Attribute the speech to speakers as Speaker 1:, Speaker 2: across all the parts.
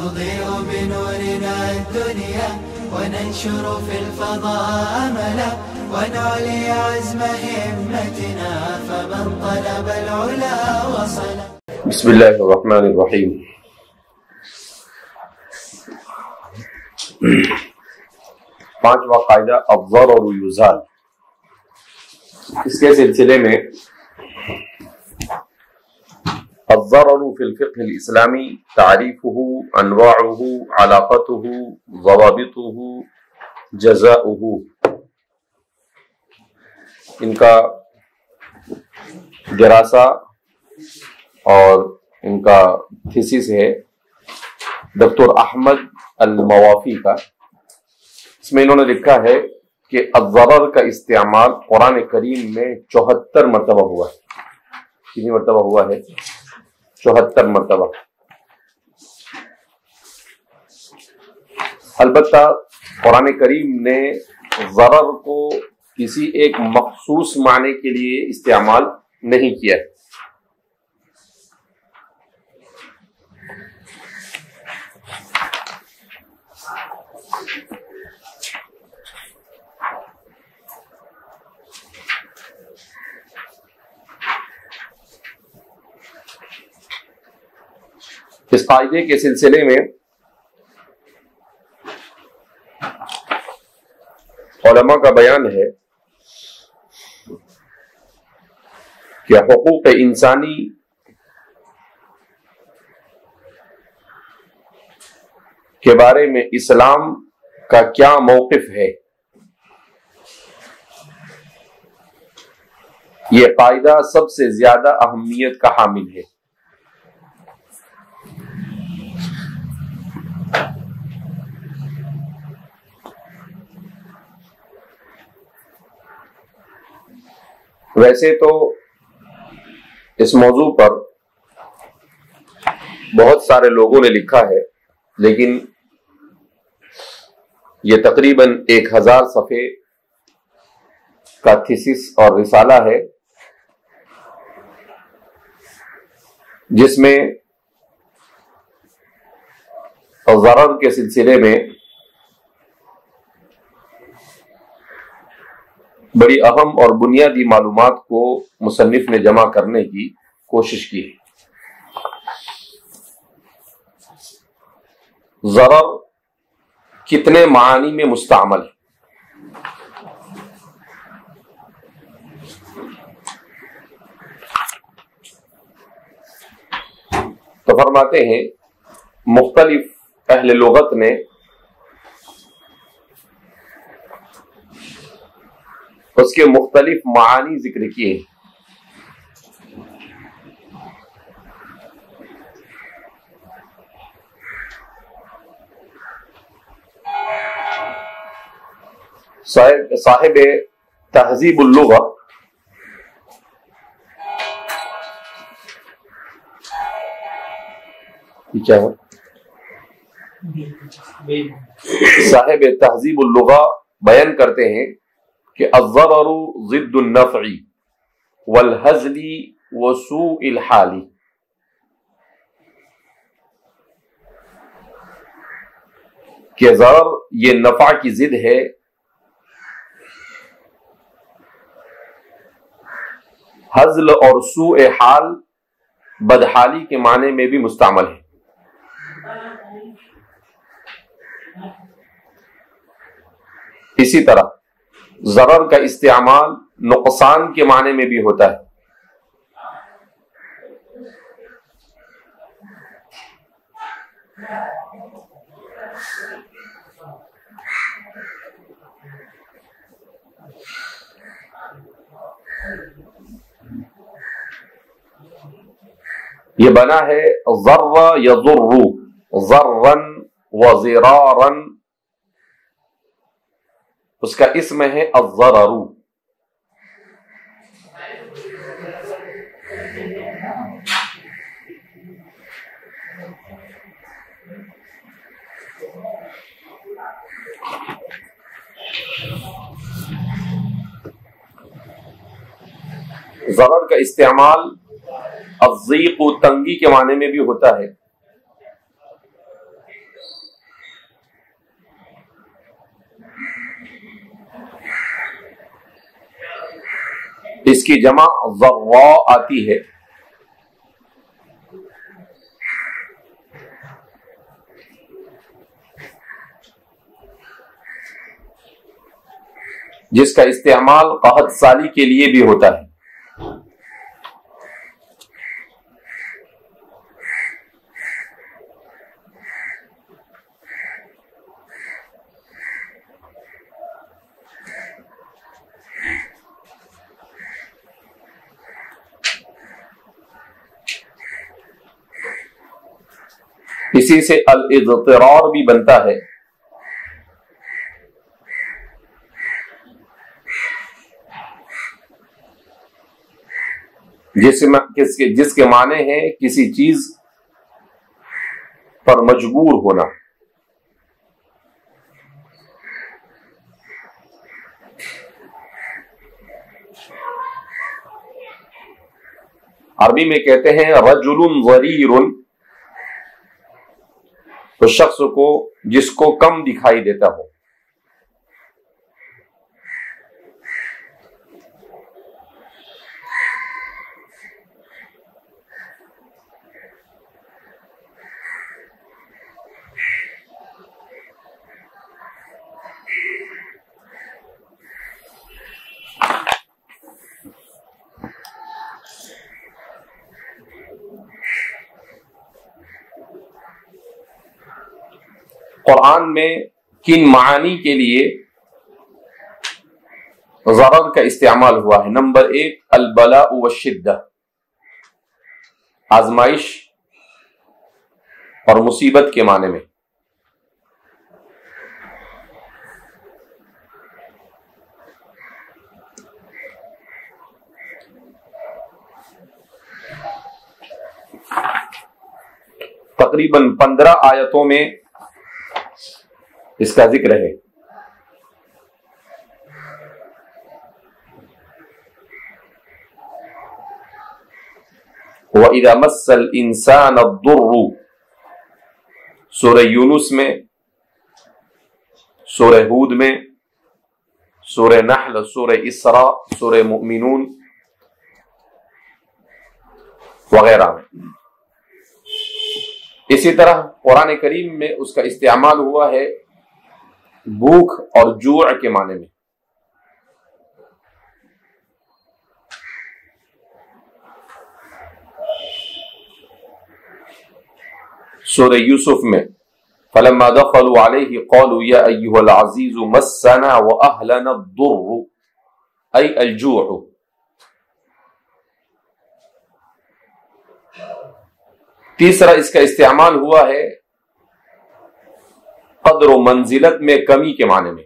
Speaker 1: نضيء بنورنا الدنيا وننشر في الفضاء أملا ونعلي عزم همتنا فمن طلب العلا وصل.
Speaker 2: بسم الله الرحمن الرحیم. پانچواں قاعدہ الضرر یزال. اس کے سلسلے میں الضرر فی الفقہ الاسلامی تعریفہ، انواعہ، علاقتہ، ضوابطہ، جزاؤہ، ان کا دراسہ اور ان کا تھیسس ہے ڈاکٹر احمد الموافی کا. اس میں انہوں نے لکھا ہے کہ الضرر کا استعمال قرآن کریم میں 74 مرتبہ ہوا ہے. کتنی مرتبہ ہوا ہے؟ 74 مرتبہ. البتہ قرآن کریم نے ضرر کو کسی ایک مخصوص معنی کے لیے استعمال نہیں کیا ہے. اس قاعدے کے سلسلے میں علماء کا بیان ہے کہ حقوق انسانی کے بارے میں اسلام کا کیا موقف ہے. یہ قاعدہ سب سے زیادہ اہمیت کا حامل ہے. ویسے تو اس موضوع پر بہت سارے لوگوں نے لکھا ہے، لیکن یہ تقریباً 1000 صفحے کا تھیسس اور رسالہ ہے، جس میں ضرر کے سلسلے میں بڑی اہم اور بنیادی معلومات کو مصنف نے جمع کرنے کی کوشش کی ہے. ضرر کتنے معانی میں مستعمل ہے؟ تو فرماتے ہیں مختلف اہل لغت نے اس کے مختلف معانی ذکر کیے ہیں. صاحب تہذیب اللغہ کیا ہے؟ صاحب تہذیب اللغہ بیان کرتے ہیں کہ الضرر ضد النفع والہزل وسوء الحال. کہ ضرر یہ نفع کی ضد ہے، ہزل اور سوء حال بدحالی کے معنی میں بھی مستعمل ہے. اسی طرح ضرر کا استعمال نقصان کے معنی میں بھی ہوتا ہے. یہ بنا ہے ضر یضر، ضرًا وضرارًا، اس کا اسم ہے الضرر. ضرر کا استعمال الضیق و تنگی کے معنی میں بھی ہوتا ہے. اس کی جمع ضراء آتی ہے. جس کا استعمال قحط سالی کے لیے بھی ہوتا ہے. اسی سے الاضطرار بھی بنتا ہے. جس کے معنی ہے کسی چیز پر مجبور ہونا. عربی میں کہتے ہیں رجل ضریر، اس شخص کو جس کو کم دکھائی دیتا ہو. قرآن میں کن معانی کے لیے ضرر کا استعمال ہوا ہے؟ نمبر 1 البلاء والشدہ، آزمائش اور مصیبت کے معنی میں. تقریباً 15 آیتوں میں اس کا ذکر ہے. وَإِذَا مَسَّ الْإِنسَانَ الضُّرُّ، سورہ یونس میں، سورہ ہود میں، سورہ نحل، سورہ اسراء، سورہ مؤمنون وغیرہ میں. اسی طرح قرآن کریم میں اس کا استعمال ہوا ہے بھوک اور جوع کے معنی میں. سورہ یوسف میں فلما دخلوا علیہ قالوا یا ایھا العزیز مسنا واہلنا الضر ای الجوع. تیسرا اس کا استعمال ہوا ہے قدر و منزلت میں کمی کے معنی میں.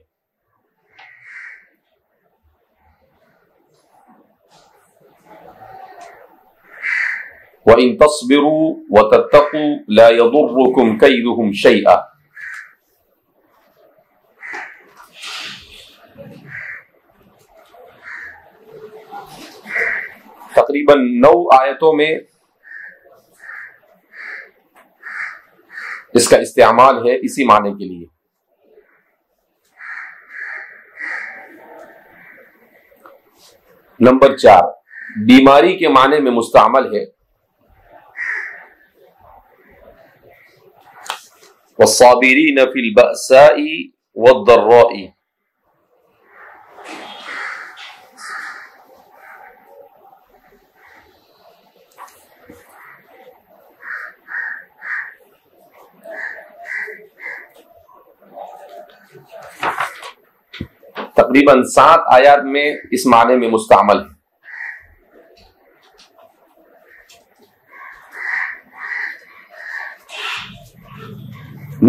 Speaker 2: وَإِن تَصْبِرُوا وَتَتَّقُوا لَا يَضُرُّكُمْ كَيْدُهُمْ شَيْئًا. تقریباً 9 آیتوں میں اس کا استعمال ہے اسی معنی کے لیے. نمبر 4 بیماری کے معنی میں مستعمل ہے. والصابرین فی البأساء والضراء. تقریباً 7 آیات میں اس معنی میں مستعمل ہے.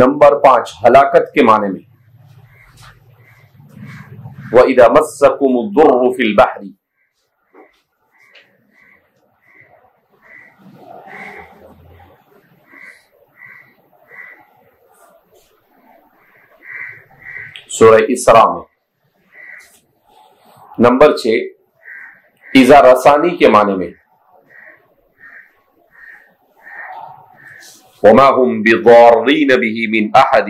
Speaker 2: نمبر 5 ہلاکت کے معنی میں. وَإِذَا مَسَّكُمُ الضُّرُّ فِي الْبَحْرِ. سورہ اسراء میں. نمبر 6 ایذا رسانی کے معنی میں. وَمَا هُمْ بِضَارِّينَ بِهِ مِنْ أَحَدٍ.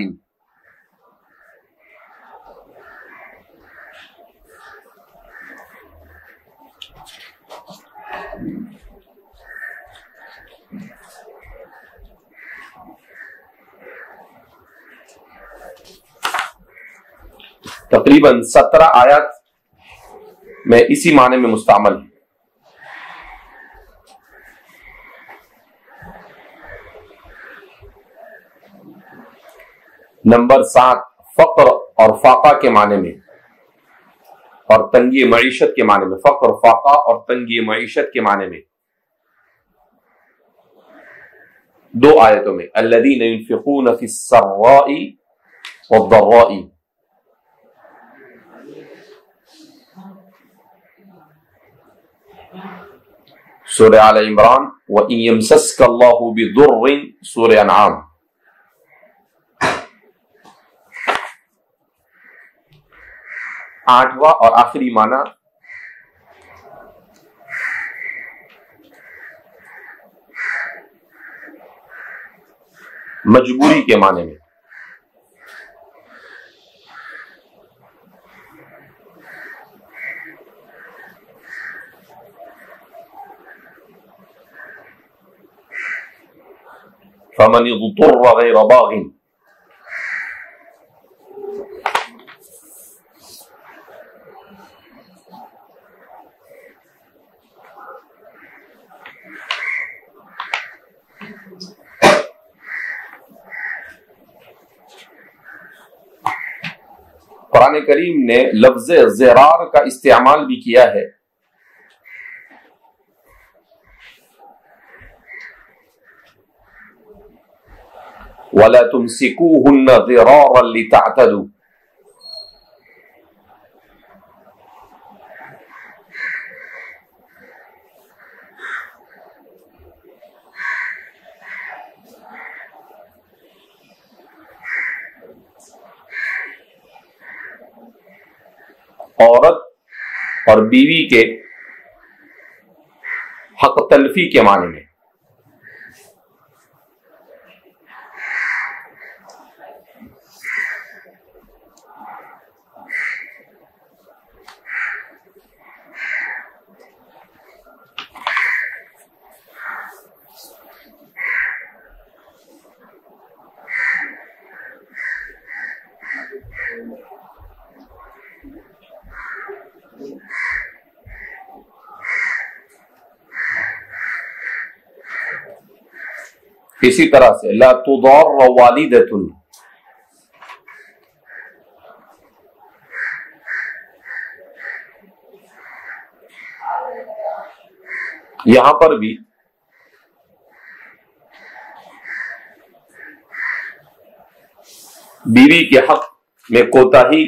Speaker 2: تقریباً 17 آیات میں اسی معنی میں مستعمل ہے. نمبر 7 فقر اور فاقہ کے معنی میں اور تنگی معیشت کے معنی میں. فقر، فاقہ اور تنگی معیشت کے معنی میں 2 آیتوں میں. الذین ينفقون فی السراء والضراء. سورہ آل عمران. وَإِن يَمْسَسْكَ اللَّهُ بِضُرٍّ. سورہ انعام. آٹھواں اور آخری معنی مجبوری کے معنی میں. فَمَنِ اضْطُرَّ غَيْرَ بَاغٍ. قرآن کریم نے لفظ ضرار کا استعمال بھی کیا ہے. وَلَا تُمْسِكُوهُنَّ ضِرَارًا لِتَعْتَدُوا. عورت اور بیوی کے حق تلفی کے معنی میں. اسی طرح سے لا تضار والدۃ. یہاں پر بھی بیوی کے حق میں کوتاہی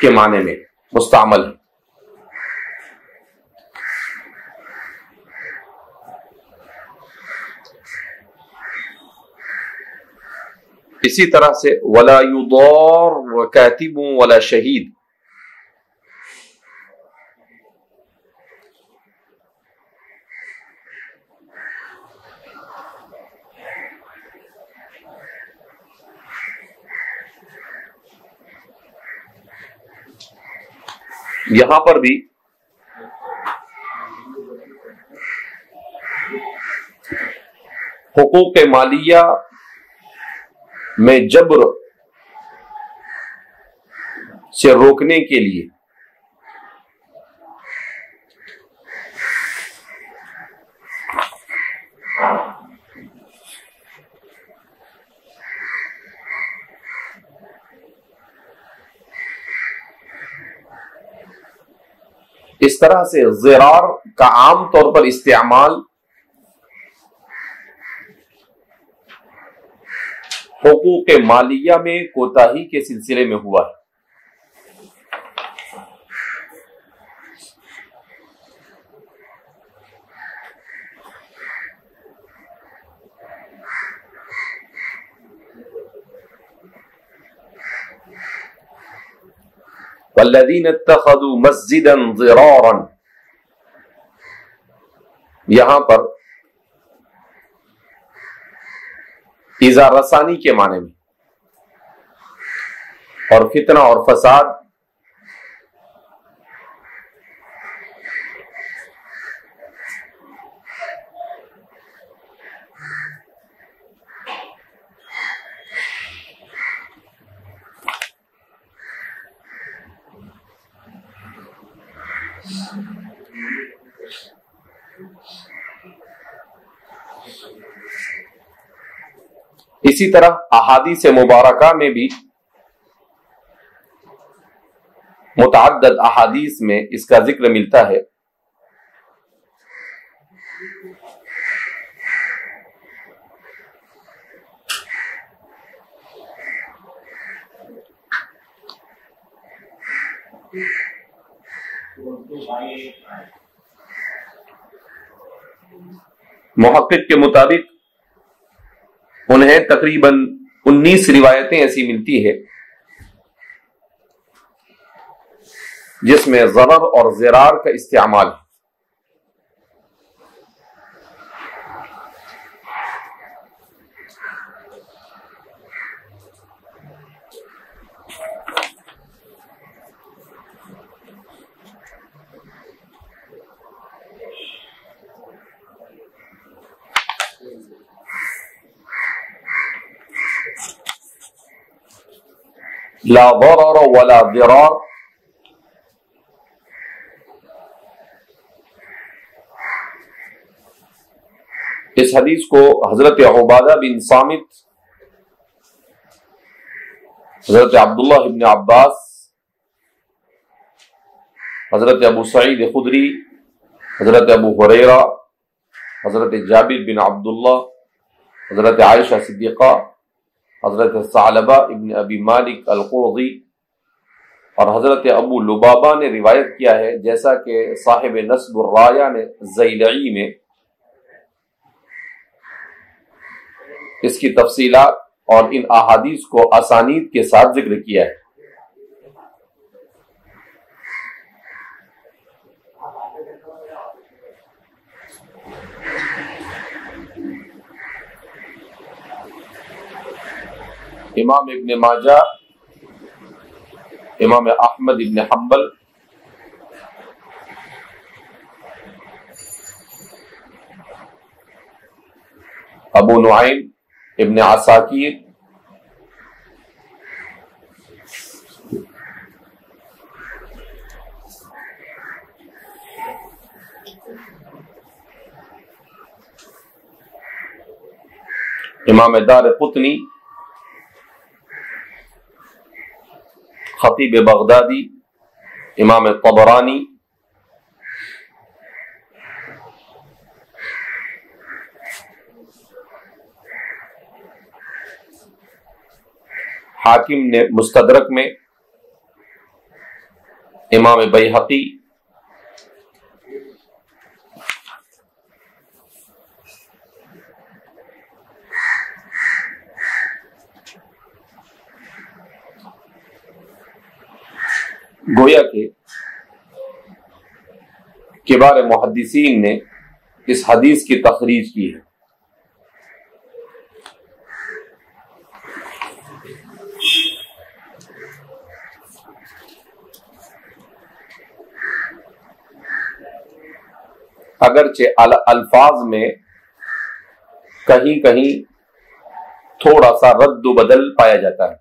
Speaker 2: کے معنی میں مستعمل ہے. اسی طرح سے ولا یضار کاتب ولا شہید. یہاں پر بھی حقوق مالیہ میں جبر سے روکنے کے لیے اس طرح سے ضرار کا عام طور پر استعمال حقوق مالیہ میں کوتاہی کے سلسلے میں ہوا ہے. والذین اتخذوا مسجدا ضرارا. یہاں پر ایذا رسانی کے معنی میں اور فتنہ اور فساد اسی طرح احادیث مبارکہ میں بھی متعدد احادیث میں اس کا ذکر ملتا ہے. محقق کے مطابق انہیں تقریباً 19 روایتیں ایسی ملتی ہے جس میں ضرر اور ضرار کا استعمال ہے. لا ضرر ولا ضرار، اس حدیث کو حضرت عبادہ بن صامت، حضرت عبداللہ بن عباس، حضرت ابو سعید خدری، حضرت ابو ہریرہ، حضرت جابر بن عبداللہ، حضرت عائشہ صدیقہ، حضرت ثعلبہ ابن ابی مالک القرظی اور حضرت ابو لبابہ نے روایت کیا ہے، جیسا کہ صاحب نصب الرایہ نے زیلعی میں اس کی تفصیلات اور ان احادیث کو اسانید کے ساتھ ذکر کیا ہے. امام ابن ماجہ، امام احمد ابن حنبل، ابو نعیم ابن عساکیر، امام دار قطنی، خطیب بغدادی، امام طبرانی، حاکم نے مستدرک میں، امام بیہقی، گویا کہ کبار محدثین نے اس حدیث کی تخریج کی ہے. اگرچہ الفاظ میں کہیں کہیں تھوڑا سا رد و بدل پایا جاتا ہے.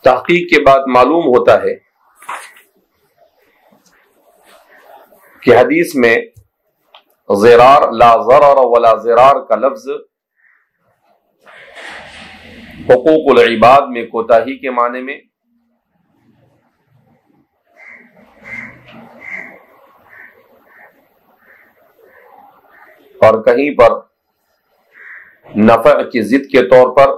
Speaker 2: تحقیق کے بعد معلوم ہوتا ہے کہ حدیث میں ضرار، لا ضرر ولا ضرار کا لفظ حقوق العباد میں کوتاہی کے معنی میں، اور کہیں پر نفع کی ضد کے طور پر،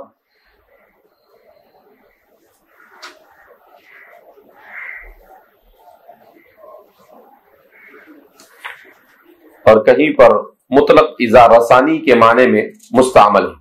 Speaker 2: اور کہیں پر مطلق ایذا رسانی کے معنی میں مستعمل ہے.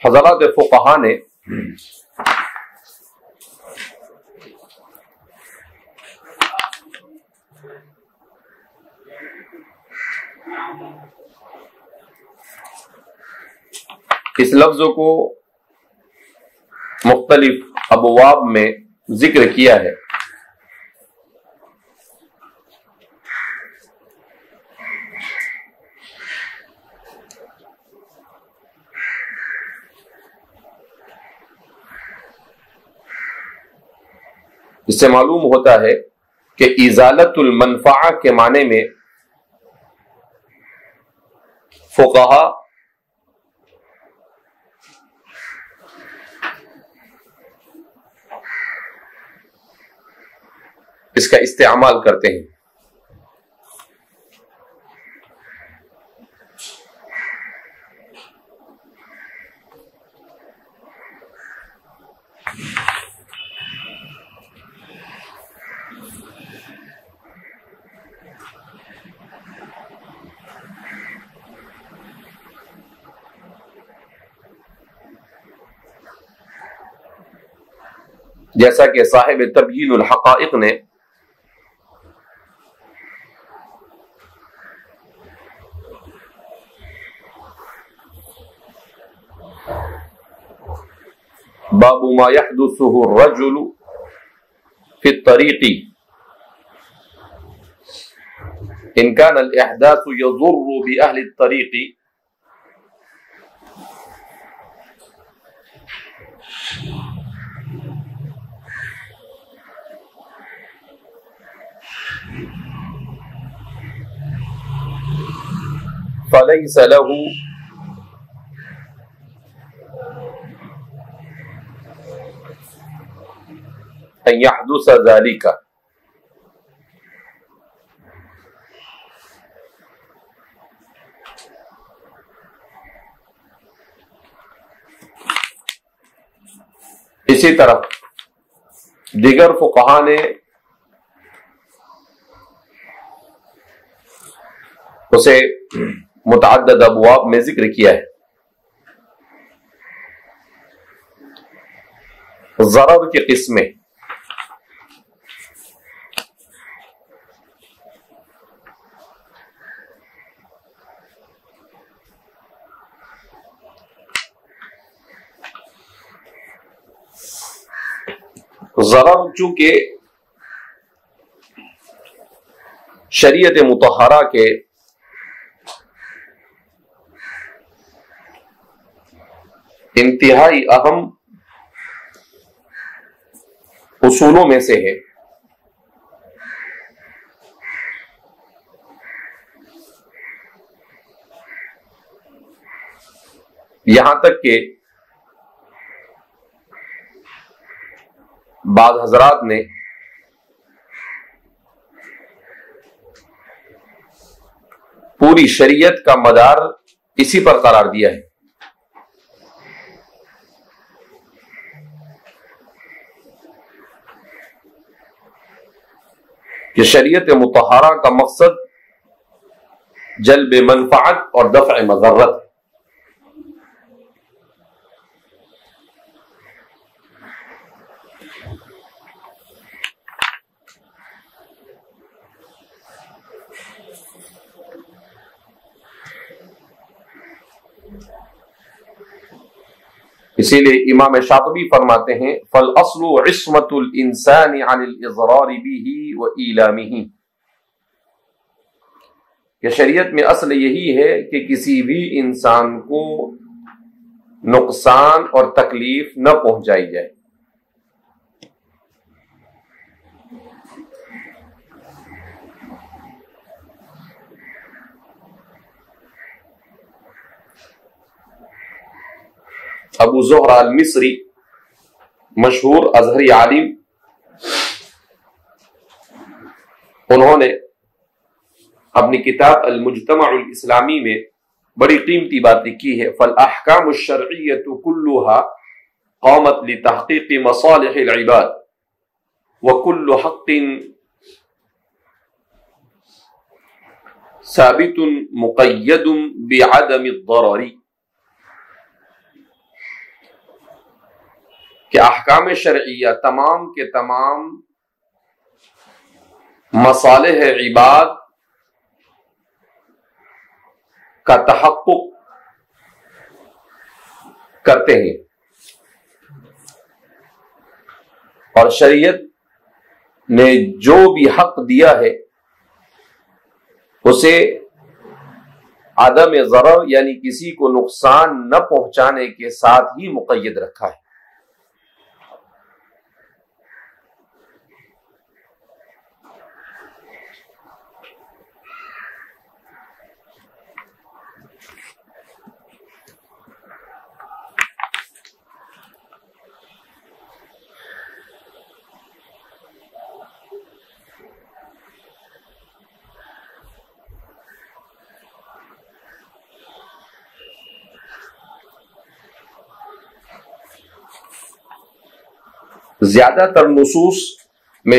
Speaker 2: حضرات فقہا نے اس لفظ کو مختلف ابواب میں ذکر کیا ہے. اس سے معلوم ہوتا ہے کہ ازالت المنفعہ کے معنی میں فقہا اس کا استعمال کرتے ہیں. جیسا کہ صاحب تبیین الحقائق نے باب ما يحدثه الرجل في الطريق إن كان الإحداث يضر بأهل الطريق فليس له أن يحدث ذلك. اسی طرح دیگر فقہا نے اسے متعدد ابواب میں ذکر کیا ہے. ضرر کی قسمیں ضرر چونکہ شریعت مطہرہ کے انتہائی اہم اصولوں میں سے ہے، یہاں تک کہ بعض حضرات نے پوری شریعت کا مدار اسی پر قرار دیا ہے کہ شریعت مطہرہ کا مقصد جلب منفعت اور دفع مضرت ہے. اسی لیے امام شاطبی فرماتے ہیں فَالْأَصْلُ عِصْمَةُ الْإِنسَانِ عَنِ الْإِضْرَارِ بِهِ وَإِيلَامِهِ، کہ شریعت میں اصل یہی ہے کہ کسی بھی انسان کو نقصان اور تکلیف نہ پہنچائی جائے. ابو زہرہ المصری مشہور ازہری عالم، انہوں نے اپنی کتاب المجتمع الاسلامی میں بڑی قیمتی بات لکھی ہے. فالاحکام الشرعیۃ کلھا قامت لتحقیق مصالح العباد وکل حق ثابت مقید بعدم الضرر، کہ احکام شرعیہ تمام کے تمام مصالح عباد کا تحقق کرتے ہیں، اور شریعت نے جو بھی حق دیا ہے اسے عدم ضرر یعنی کسی کو نقصان نہ پہنچانے کے ساتھ ہی مقید رکھا ہے۔ زیادہ تر نصوص میں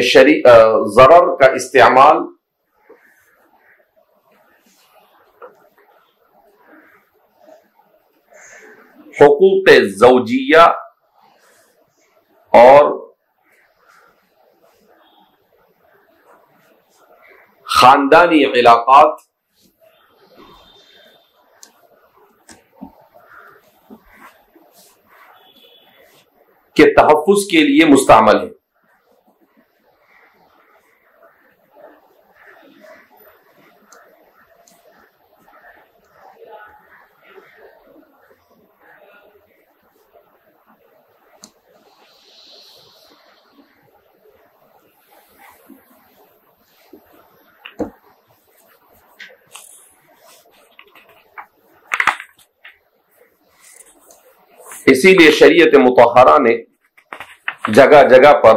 Speaker 2: ضرر کا استعمال حقوق زوجیہ اور خاندانی علاقات کے تحفظ کے لیے مستعمل ہے۔ اسی لیے شریعت مطہرہ نے جگہ جگہ پر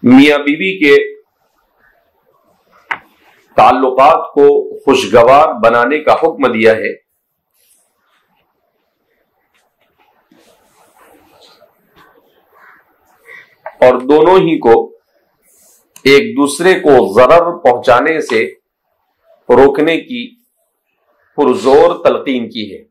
Speaker 2: میاں بیوی کے تعلقات کو خوشگوار بنانے کا حکم دیا ہے، اور دونوں ہی کو ایک دوسرے کو ضرر پہنچانے سے روکنے کی پرزور تلقین کی ہے۔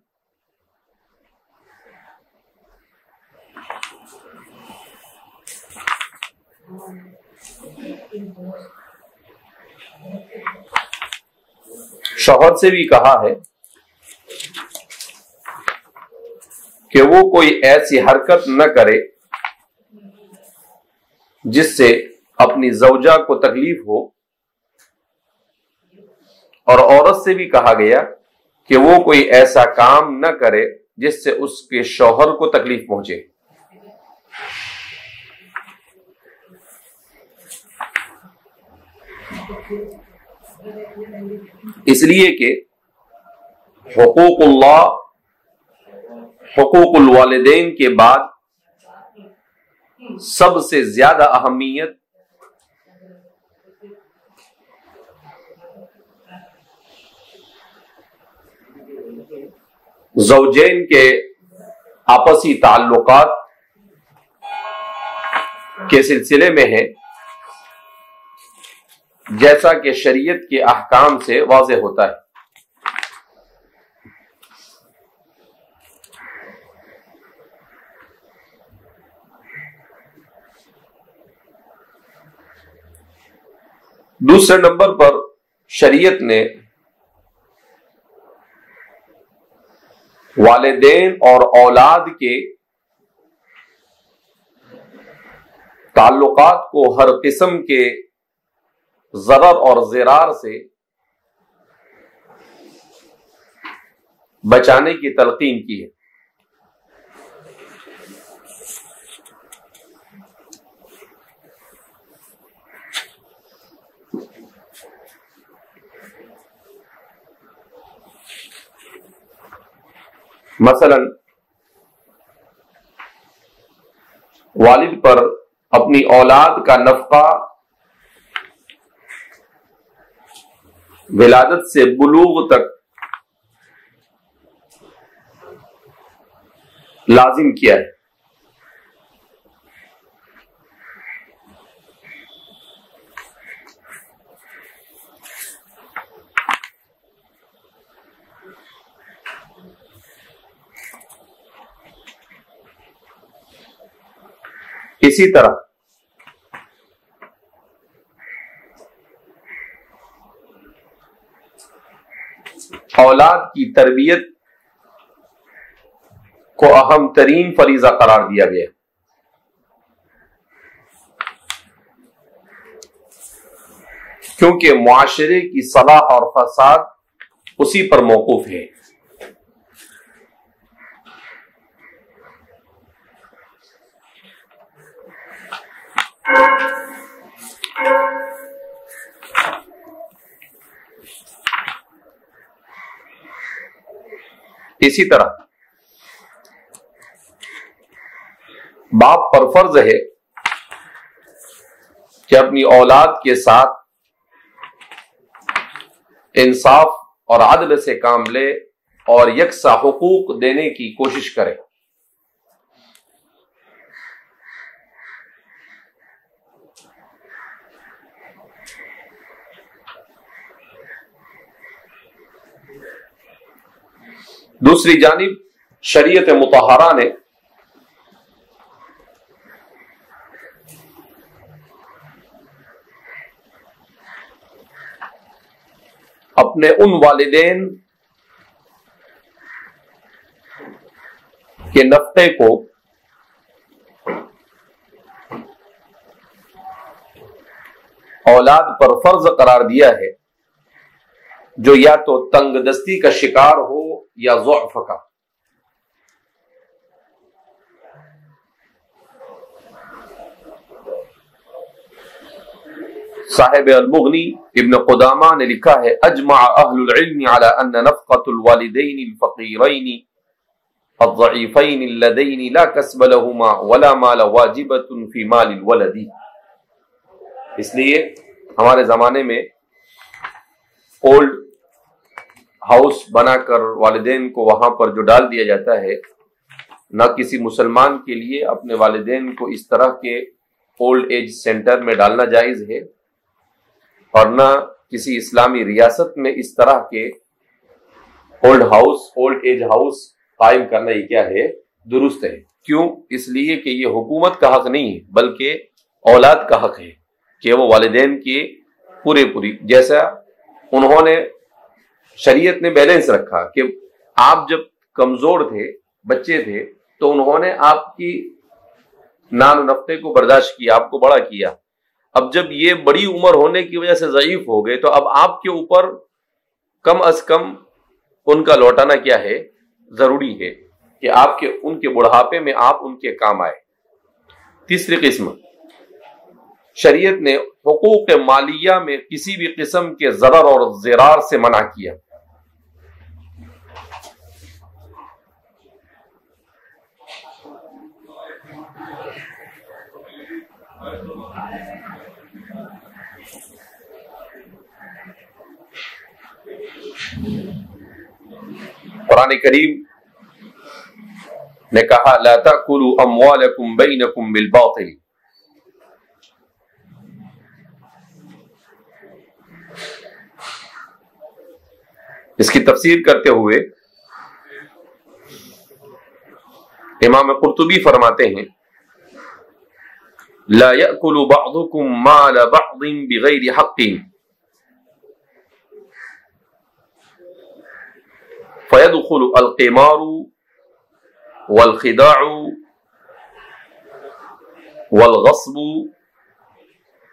Speaker 2: شوہر سے بھی کہا ہے کہ وہ کوئی ایسی حرکت نہ کرے جس سے اپنی زوجہ کو تکلیف ہو، اور عورت سے بھی کہا گیا کہ وہ کوئی ایسا کام نہ کرے جس سے اس کے شوہر کو تکلیف پہنچے۔ اس لیے کہ حقوق اللہ، حقوق الوالدین کے بعد سب سے زیادہ اہمیت زوجین کے آپسی تعلقات کے سلسلے میں ہے، جیسا کہ شریعت کے احکام سے واضح ہوتا ہے۔ دوسرے نمبر پر شریعت نے والدین اور اولاد کے تعلقات کو ہر قسم کے ضرر اور ضرار سے بچانے کی تلقین کی ہے۔ مثلا والد پر اپنی اولاد کا نفقہ ولادت سے بلوغ تک لازم کیا ہے۔ اسی طرح اولاد کی تربیت کو اہم ترین فریضہ قرار دیا گیا، کیونکہ معاشرے کی صلاح اور فساد اسی پر موقوف ہے۔ اسی طرح باپ پر فرض ہے کہ اپنی اولاد کے ساتھ انصاف اور عدل سے کام لے اور یکساں حقوق دینے کی کوشش کرے۔ دوسری جانب شریعت مطہرہ نے اپنے ان والدین کے نفقے کو اولاد پر فرض قرار دیا ہے جو یا تو تنگ دستی کا شکار ہو یا ضعف کا۔ صاحب المغنی ابن قدامہ نے لکھا ہے اجمع اہل العلم على ان نفقۃ الوالدین الفقیرین الضعیفین اللذین لا کسب لهما ولا مال واجبۃ فی مال الولد۔ اس لیے ہمارے زمانے میں اولڈ ہاؤس بنا کر والدین کو وہاں پر جو ڈال دیا جاتا ہے، نہ کسی مسلمان کے لیے اپنے والدین کو اس طرح کے اولڈ ایج سینٹر میں ڈالنا جائز ہے، اور نہ کسی اسلامی ریاست میں اس طرح کے اولڈ ایج ہاؤس قائم کرنا یہ کیا ہے؟ درست ہے۔ کیوں؟ اس لیے کہ یہ حکومت کا حق نہیں ہے بلکہ اولاد کا حق ہے کہ وہ والدین کی پوری جیسا انہوں نے شریعت نے بیلنس رکھا کہ آپ جب کمزور تھے، بچے تھے، تو انہوں نے آپ کی نان و نفقے کو برداشت کیا، آپ کو بڑا کیا۔ اب جب یہ بڑی عمر ہونے کی وجہ سے ضعیف ہو گئے تو اب آپ کے اوپر کم از کم ان کا لوٹانا کیا ہے؟ ضروری ہے کہ ان کے بڑھاپے میں آپ ان کے کام آئے۔ تیسری قسم، شریعت نے حقوق مالیہ میں کسی بھی قسم کے ضرر اور ضرار سے منع کیا۔ قرآن کریم نے کہا لا تأکلوا اموالکم بینکم بالباطل۔ اس کی تفسیر کرتے ہوئے امام قرطبی فرماتے ہیں لا یأکل بعضکم مال بعض بغیر حق فيدخل القمار والخداع والغصب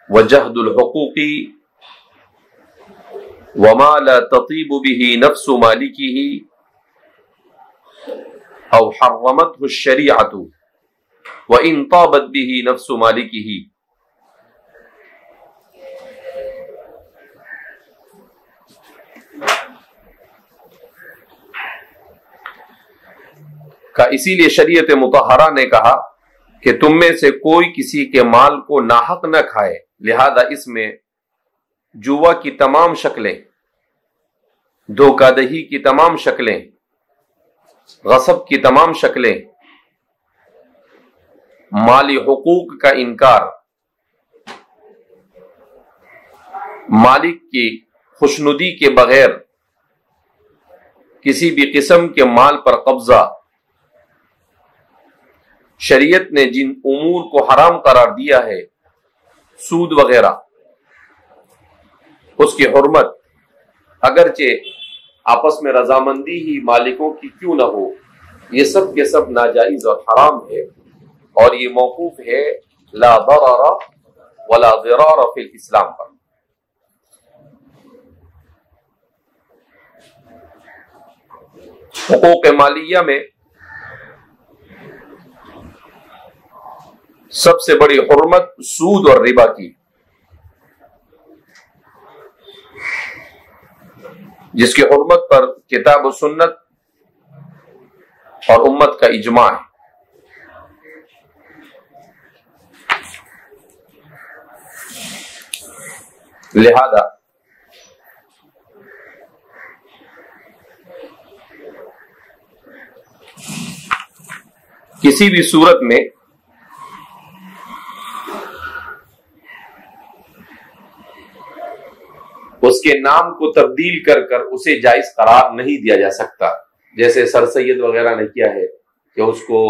Speaker 2: وجهد الحقوق وما لا تطيب به نفس مالكه أو حرمته الشريعة وإن طابت به نفس مالكه۔ اسی لیے شریعت مطہرہ نے کہا کہ تم میں سے کوئی کسی کے مال کو ناحق نہ کھائے، لہذا اس میں جوا کی تمام شکلیں، دھوکہ دہی کی تمام شکلیں، غصب کی تمام شکلیں، مالی حقوق کا انکار، مالک کی خوشنودی کے بغیر کسی بھی قسم کے مال پر قبضہ، شریعت نے جن امور کو حرام قرار دیا ہے، سود وغیرہ، اس کی حرمت اگرچہ آپس میں رضامندی ہی مالکوں کی کیوں نہ ہو، یہ سب کے سب ناجائز اور حرام ہے، اور یہ موقوف ہے لا ضرر ولا ضرار فی الاسلام پر۔ حقوق مالیہ میں سب سے بڑی حرمت سود اور ربا کی، جس کی حرمت پر کتاب و سنت اور امت کا اجماع ہے۔ لہذا کسی بھی صورت میں اس کے نام کو تبدیل کر کر اسے جائز قرار نہیں دیا جا سکتا، جیسے سر سید وغیرہ نے کیا ہے کہ اس کو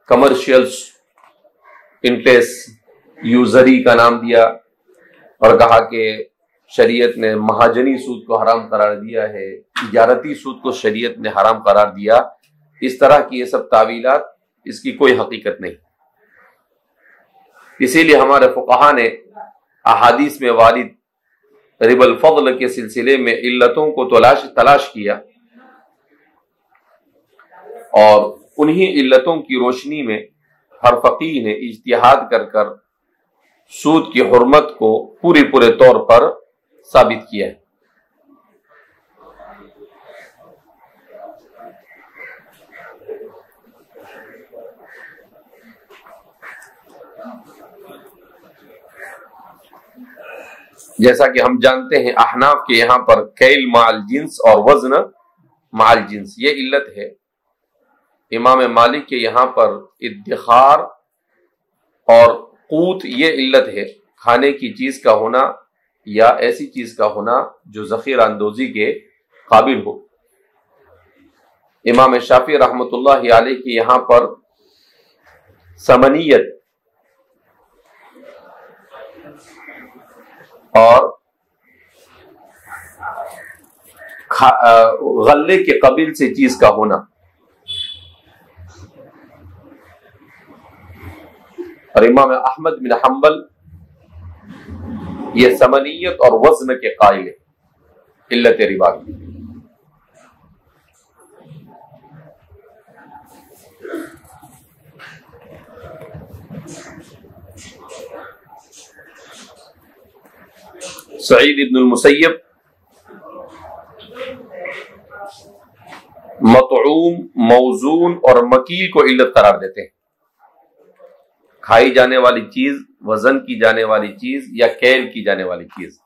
Speaker 2: کمرشل انٹرسٹ یوزری کا نام دیا اور کہا کہ شریعت نے مہاجنی سود کو حرام قرار دیا ہے، تجارتی سود کو شریعت نے حرام قرار دیا۔ اس طرح کی یہ سب تعویلات، اس کی کوئی حقیقت نہیں۔ اسی لیے ہمارے فقہا نے احادیث میں وارد ربا الفضل کے سلسلے میں علتوں کو تلاش کیا، اور انہی علتوں کی روشنی میں ہر فقیہ نے اجتہاد کر کر سود کی حرمت کو پورے طور پر ثابت کیا ہے۔ جیسا کہ ہم جانتے ہیں احناف کے یہاں پر کیل مع الجنس اور وزن مع الجنس یہ علت ہے، امام مالک کے یہاں پر ادخار اور قوت یہ علت ہے، کھانے کی چیز کا ہونا یا ایسی چیز کا ہونا جو ذخیرہ اندوزی کے قابل ہو۔ امام شافعی رحمۃ اللہ علیہ کے یہاں پر ثمنیت اور غلے کے قبیل سے چیز کا ہونا، اور امام احمد بن حنبل یہ ثمنیت اور وزن کے قائل ہے علت ربا کی۔ سعید ابن المسیب مطعوم، موزون اور مکیل کو علت قرار دیتے ہیں، کھائی جانے والی چیز، وزن کی جانے والی چیز یا کیل کی جانے والی چیز۔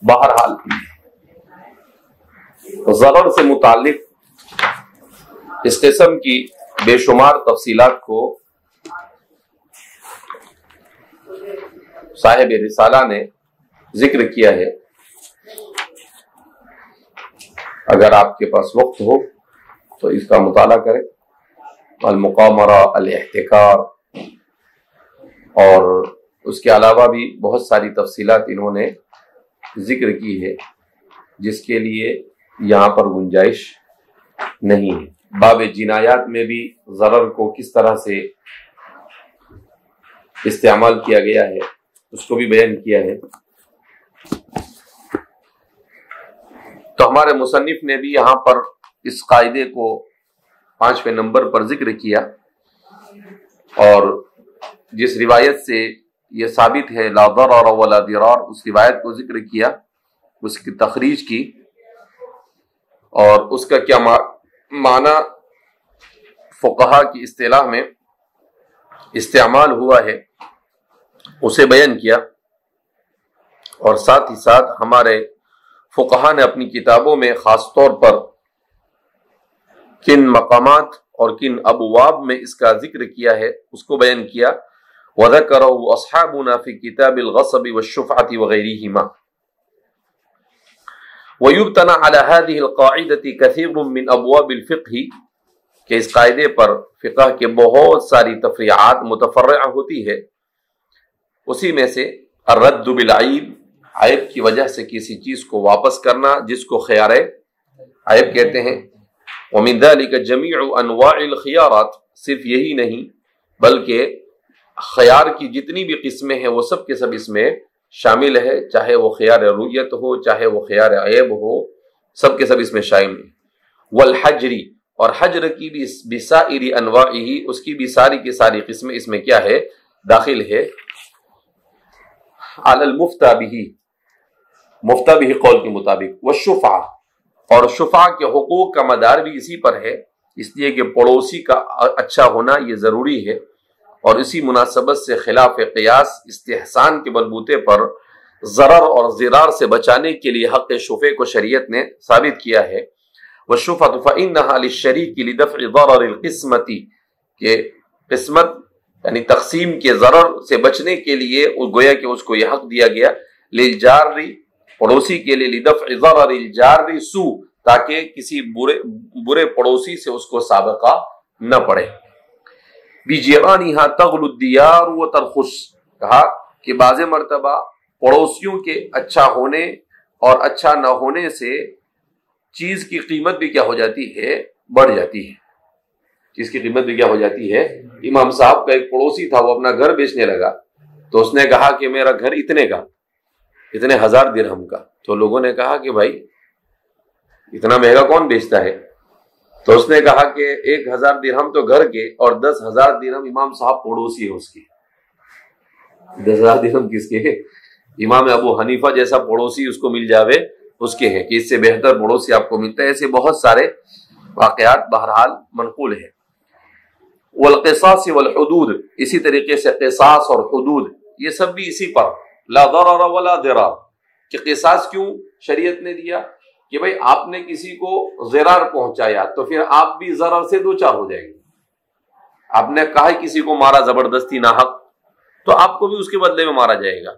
Speaker 2: بہرحال ضرر سے متعلق اس قسم کی بے شمار تفصیلات کو صاحب رسالہ نے ذکر کیا ہے۔ اگر آپ کے پاس وقت ہو تو اس کا مطالعہ کریں، المقامرہ، الاحتکار، اور اس کے علاوہ بھی بہت ساری تفصیلات انہوں نے ذکر کی ہے جس کے لیے یہاں پر گنجائش نہیں ہے۔ باب جنایات میں بھی ضرر کو کس طرح سے استعمال کیا گیا ہے اس کو بھی بیان کیا ہے۔ تو ہمارے مصنف نے بھی یہاں پر اس قاعدے کو 5ویں نمبر پر ذکر کیا، اور جس روایت سے یہ ثابت ہے لا ضرر ولا ضرار، اس روایت کو ذکر کیا، اس کی تخریج کی، اور اس کا کیا معنی فقہا کی اصطلاح میں استعمال ہوا ہے اسے بیان کیا، اور ساتھ ہی ساتھ ہمارے فقہا نے اپنی کتابوں میں خاص طور پر کن مقامات اور کن ابواب میں اس کا ذکر کیا ہے اس کو بیان کیا. وَذَكَرَهُ أَصْحَابُنَا فِي كِتَابِ الْغَصَبِ وَالشُّفْعَةِ وَغَيْرِهِمَا. وَيُبْتَنَى عَلَى هَذِهِ الْقَاعِدَةِ كَثِيرٌ مِّنْ أَبْوَابِ الْفِقْهِ کہ اس قاعدے پر فقہ کے بہت ساری تفریعات متفرعہ ہوتی ہے. اسی میں سے الرد بالعیب، عیب کی وجہ سے کسی چیز کو واپس کرنا جس کو خیار عیب کہتے ہیں. وَمِن ذَلِكَ جَمِيعُ أَنْوَاعِ الْخِيَارَاتِ، صرف یہی نہیں بلکہ خیار کی جتنی بھی قسمیں ہیں وہ سب کے سب اس میں شامل ہے، چاہے وہ خیار رؤیت ہو چاہے وہ خیار عیب ہو، سب کے سب اس میں شامل ہے. والحجری، اور حجر کی بھی بسائر انواعہ، اس کی بھی ساری کی ساری قسمیں اس میں کیا ہے داخل ہے. علی المفتى به، مفتى به قول کے مطابق. والشفعہ، اور شفعہ کے حقوق کا مدار بھی اسی پر ہے، اس لیے کہ پڑوسی کا اچھا ہونا یہ ضروری ہے، اور اسی مناسبت سے خلاف قیاس استحسان کے بلبوتے پر ضرر اور ضرار سے بچانے کے لیے حق شفعے کو شریعت نے ثابت کیا ہے. والشفعۃ فإنها للشریک لدفع ضرر القسمۃ، کہ قسمت یعنی تقسیم کے ضرر سے بچنے کے لیے گویا کہ اس کو یہ حق دیا گیا. للجار، پڑوسی کے لیے، لدفع ضرر الجار سوء، تاکہ کسی برے پڑوسی سے اس کو سابقہ نہ پڑے. بجیرانها تغلو الدیار وترخص، کہا کہ بعض مرتبہ پڑوسیوں کے اچھا ہونے اور اچھا نہ ہونے سے چیز کی قیمت بھی کیا ہو جاتی ہے بڑھ جاتی ہے. چیز کی قیمت بھی کیا ہو جاتی ہے. امام صاحب کا ایک پڑوسی تھا، وہ اپنا گھر بیچنے لگا تو اس نے کہا کہ میرا گھر اتنے کا، اتنے 1000 درہم کا. تو لوگوں نے کہا کہ بھائی اتنا مہنگا کون بیچتا ہے؟ تو اس نے کہا کہ 1000 درہم تو گھر کے اور 10,000 درہم امام صاحب پڑوسی ہے اس کی. 10,000 درہم کس کے؟ امام ابو حنیفہ جیسا پڑوسی اس کو مل جاوے اس کے ہیں، کہ اس سے بہتر پڑوسی آپ کو ملتا ہے. ایسے بہت سارے واقعات بہرحال منقول ہیں. والقصاص والحدود، اسی طریقے سے قصاص اور حدود یہ سب بھی اسی پر. لا ضرر ولا ضرار، کہ قصاص کیوں شریعت نے دیا کہ بھئی آپ نے کسی کو ضرر پہنچایا تو پھر آپ بھی ضرر سے دوچار ہو جائیں گے. آپ نے کہا کسی کو مارا زبردستی ناحق تو آپ کو بھی اس کے بدلے میں مارا جائے گا.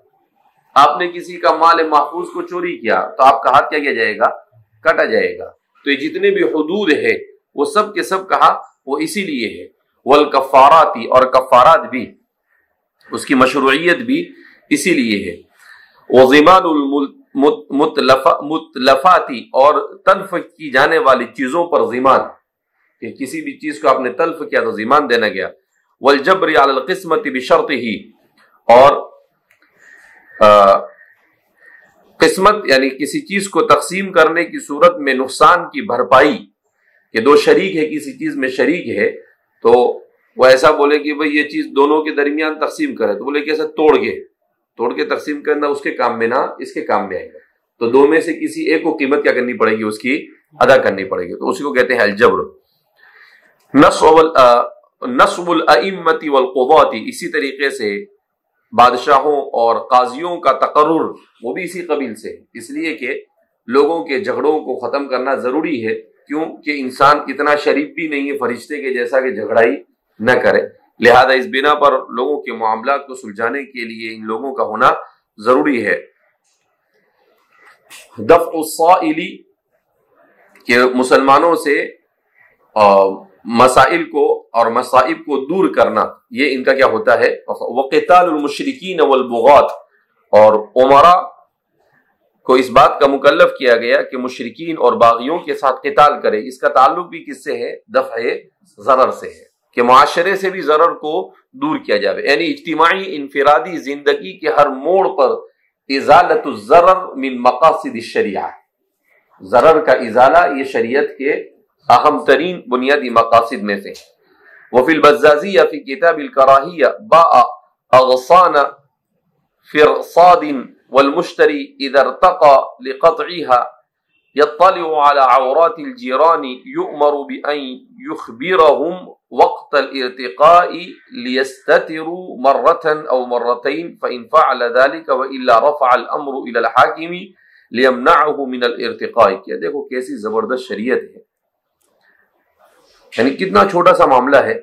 Speaker 2: آپ نے کسی کا مال محفوظ کو چوری کیا تو آپ کا ہاتھ کیا کیا جائے گا کٹا جائے گا. تو یہ جتنے بھی حدود ہے وہ سب کے سب کہا وہ اسی لیے ہے. والکفاراتی، اور کفارات بھی اس کی مشروعیت بھی اسی لیے ہے. وضمان متلفاتی، اور تلف کی جانے والی چیزوں پر ضمان، کہ کسی بھی چیز کو آپ نے تلف کیا تو ضمان دینا گیا. والجبر علی القسمت بشرطہ، اور قسمت یعنی کسی چیز کو تقسیم کرنے کی صورت میں نقصان کی بھرپائی، کہ دو شریک ہے کسی چیز میں شریک ہے تو وہ ایسا بولے کہ بھئی یہ چیز دونوں کے درمیان تقسیم کرے، تو بولے کہ ایسا توڑ کے تقسیم کرنا اس کے کام میں نہ اس کے کام میں آئے گا، تو دو میں سے کسی ایک کو قیمت کیا کرنی پڑے گی اس کی ادا کرنی پڑے گی. تو اسی کو کہتے ہیں الجبر. نصب الائمۃ والقضاۃ، اسی طریقے سے بادشاہوں اور قاضیوں کا تقرر وہ بھی اسی قبیل سے، اس لیے کہ لوگوں کے جھگڑوں کو ختم کرنا ضروری ہے، کیونکہ انسان اتنا شریف بھی نہیں ہے فرشتے کے جیسا کہ جھگڑائی نہ کرے. لہذا اس بنا پر لوگوں کے معاملات کو سلجھانے کے لیے ان لوگوں کا ہونا ضروری ہے. دفع الصائل، کہ مسلمانوں سے مسائل کو اور مصائب کو دور کرنا، یہ ان کا کیا ہوتا ہے. وقتال المشرکین والبغاة، اور عمرا کو اس بات کا مکلف کیا گیا کہ مشرکین اور باغیوں کے ساتھ قتال کرے. اس کا تعلق بھی کس سے ہے؟ دفع ضرر سے ہے، کہ معاشرے سے بھی ضرر کو دور کیا جائے، یعنی اجتماعی انفرادی زندگی کے ہر موڑ پر ازالت الضرر من مقاصد الشریعہ، ضرر کا ازالہ یہ شریعت کے اہم ترین بنیادی مقاصد میں سے. وفی البزازیہ فی کتاب الکراہیہ باء اغصان فرصاد والمشتری اذا ارتقى لقطعها يطلع على عورات الجيران يؤمر بأن يخبرهم وقت الارتقاء ليستتروا مرة أو مرتين فإن فعل ذلك وإلا رفع الأمر إلى الحاكم ليمنعه من الارتقاء. کیا دیکھو کیسی زبردست شریعت ہے. یعنی کتنا چھوٹا سا معاملہ ہے.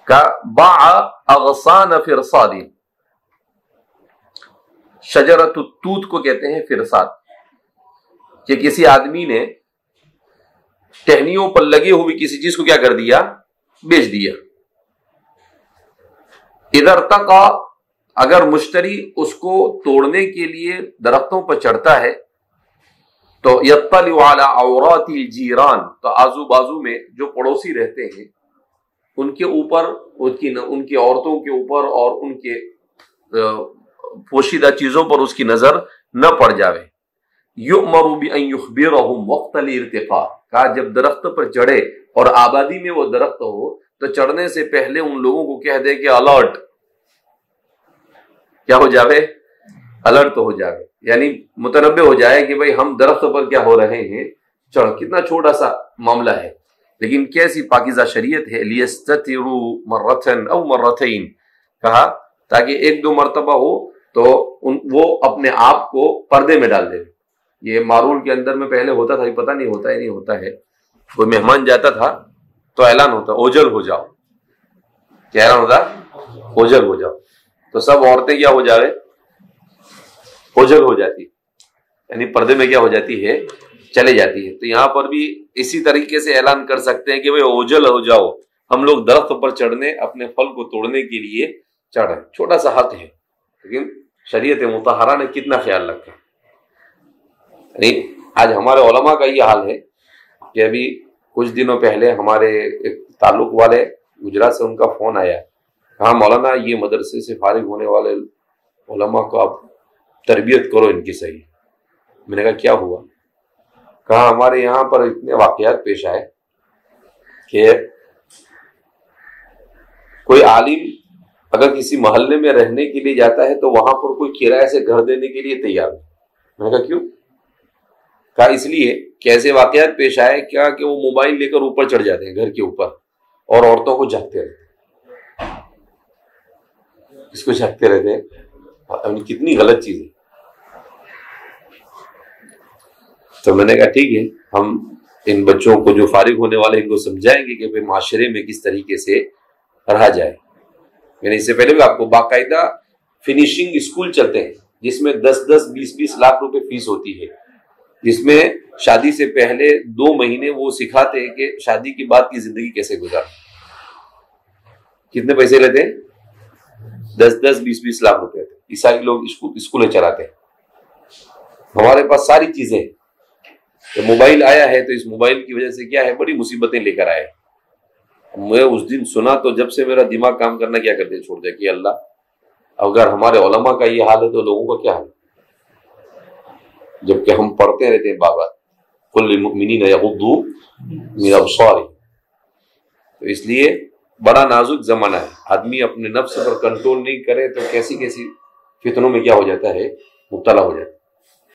Speaker 2: کا باع اغصان فرصاد، شجرۃ التوت کو کہتے ہیں فرصاد، کہ کسی آدمی نے ٹہنیوں پر لگے ہوئی کسی چیز کو کیا کر دیا؟ بیچ دیا. اذا ارتقى، اگر مشتری اس کو توڑنے کے لیے درختوں پر چڑھتا ہے تو یطلع علی عورات الجیران، تو آزو بازو میں جو پڑوسی رہتے ہیں ان کے اوپر، ان کی عورتوں کے اوپر اور ان کے پوشیدہ چیزوں پر اس کی نظر نہ پڑ جاوے. یؤمر بان یخبرهم وقت الارتقاء، کہا جب درخت پر چڑھے اور آبادی میں وہ درخت ہو تو چڑھنے سے پہلے ان لوگوں کو کہہ دے کہ الرٹ، کیا ہو جاوے؟ الرٹ ہو جاوے، یعنی متنبہ ہو جائے کہ بھئی ہم درخت پر کیا ہو رہے ہیں؟ چڑھ. کتنا چھوٹا سا معاملہ ہے، لیکن کیسی پاکیزہ شریعت ہے. لیستتروا مرۃ او مرتین، کہا تاکہ ایک دو مرتبہ ہو تو وہ اپنے آپ کو پردے میں ڈال دے. یہ مارول کے اندر میں پہلے ہوتا تھا، پتہ نہیں ہوتا ہے نہیں ہوتا ہے، کوئی مہمان جاتا تھا تو اعلان ہوتا اوجل ہو جاؤ. کیا اعلان ہوتا؟ اوجل ہو جاؤ. تو سب عورتیں کیا ہو جاوے؟ اوجل ہو جاتی، یعنی پردے میں کیا ہو جاتی ہے؟ چلے جاتی ہے. تو یہاں پر بھی اسی طریقے سے اعلان کر سکتے ہیں کہ بھئی اوجل ہو جاؤ، ہم لوگ درخت پر چڑھنے، اپنے پھل کو توڑنے کے لیے چڑھ رہے. چھوٹا سا حق ہے، لیکن شریعت مطہرہ نے کتنا خیال رکھا. یعنی آج ہمارے علماء کا یہ حال ہے کہ ابھی کچھ دنوں پہلے ہمارے ایک تعلق والے گجرات سے ان کا فون آیا، کہا مولانا یہ مدرسے سے فارغ ہونے والے علماء کو آپ تربیت کرو ان کی صحیح. میں نے کہا کیا ہوا؟ کہا ہمارے یہاں پر اتنے واقعات پیش آئے کہ کوئی عالم اگر کسی محلے میں رہنے کے لیے جاتا ہے تو وہاں پر کوئی کرائے سے گھر دینے کے لیے تیار ہے. میں نے کہا کیوں؟ کہا اس لیے کہ ایسے واقعات پیش آئے کیا کہ وہ موبائل لے کر اوپر چڑھ جاتے ہیں گھر کے اوپر اور عورتوں کو جھانکتے رہتے ہیں. اس کو جھانکتے رہتے ہیں، کتنی غلط چیز ہے. تو میں نے کہا ٹھیک ہے، ہم ان بچوں کو جو فارغ ہونے والے ان کو سمجھائیں گے کہ معاشرے میں کس طریقے سے رہا جائے. میں نے اس سے پہلے بھی آپ کو باقاعدہ فنیشنگ اسکول چلتے ہیں جس میں 10-10 20-20 لاکھ روپے فیس ہوتی ہے، جس میں شادی سے پہلے 2 مہینے وہ سکھاتے ہیں کہ شادی کے بعد کی زندگی کیسے گزار. کتنے پیسے لیتے ہیں؟ 10-10 20-20 لاکھ روپے. عیسائی لوگ اسکولیں چلاتے ہیں. ہمارے پاس ساری چیزیں. موبائل آیا ہے تو اس موبائل کی وجہ سے کیا ہے؟ بڑی مصیبتیں لے کر آئے. میں اس دن سنا تو جب سے میرا دماغ کام کرنا کیا کرتے چھوڑ دیا کہ اللہ اگر ہمارے علماء کا یہ حال ہے تو لوگوں کا کیا حال ہے؟ جبکہ ہم پڑھتے رہتے ہیں بابا قل للمؤمنین یغضوا من ابصارہم. تو اس لیے بڑا نازک زمانہ ہے. آدمی اپنے نفس پر کنٹرول نہیں کرے تو کیسی کیسی فتنوں میں کیا ہو جاتا ہے؟ مبتلا ہو جاتا ہے.